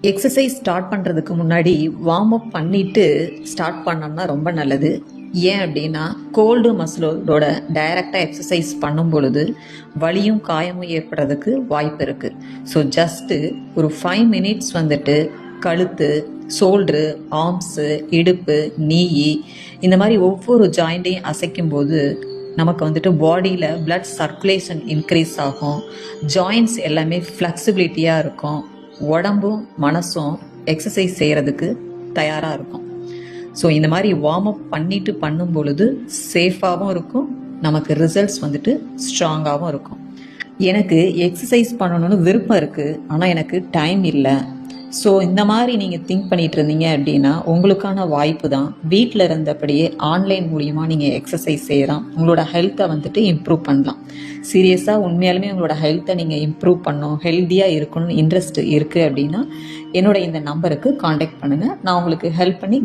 Exercise start பண்ணுறதுக்கு முன்னாடி warm up பண்ணிவிட்டு ஸ்டார்ட் பண்ணோம்னா ரொம்ப நல்லது. ஏன் அப்படின்னா கோல்டு மசிலோட டைரெக்டாக எக்ஸசைஸ் பண்ணும் பொழுது வலியும் காயமும் ஏற்படுறதுக்கு வாய்ப்பு இருக்குது. ஸோ ஜஸ்ட்டு ஒரு 5 மினிட்ஸ் வந்துட்டு கழுத்து, ஷோல்ட்ரு, ஆர்ம்ஸு, இடுப்பு, நீ இந்த மாதிரி ஒவ்வொரு ஜாயிண்ட்டையும் அசைக்கும் போது நமக்கு வந்துட்டு பாடியில் பிளட் சர்க்குலேஷன் இன்க்ரீஸ் ஆகும். ஜாயின்ட்ஸ் எல்லாமே ஃப்ளெக்சிபிலிட்டியாக இருக்கும். உடம்பும் மனசும் எக்ஸசைஸ் செய்கிறதுக்கு தயாராக இருக்கும். ஸோ இந்த மாதிரி வார்ம் அப் பண்ணிட்டு பண்ணும் பொழுது சேஃபாகவும் இருக்கும், நமக்கு ரிசல்ட்ஸ் வந்துட்டு ஸ்ட்ராங்காகவும் இருக்கும். எனக்கு எக்ஸசைஸ் பண்ணணும்னு விருப்பம் இருக்குது, ஆனால் எனக்கு டைம் இல்லை. ஸோ இந்த மாதிரி நீங்கள் திங்க் பண்ணிட்டு இருந்தீங்க அப்படின்னா உங்களுக்கான வாய்ப்பு தான். வீட்டில் இருந்தபடியே ஆன்லைன் மூலிமா நீங்கள் எக்ஸசைஸ் செய்யலாம், உங்களோட ஹெல்த்தை வந்துட்டு இம்ப்ரூவ் பண்ணலாம். சீரியஸாக உண்மையாலுமே உங்களோட ஹெல்த்தை நீங்கள் இம்ப்ரூவ் பண்ணணும், ஹெல்த்தியாக இருக்கணும்னு இன்ட்ரெஸ்ட் இருக்குது அப்படின்னா என்னோட இந்த நம்பருக்கு காண்டாக்ட் பண்ணுங்கள். நான் உங்களுக்கு ஹெல்ப் பண்ணி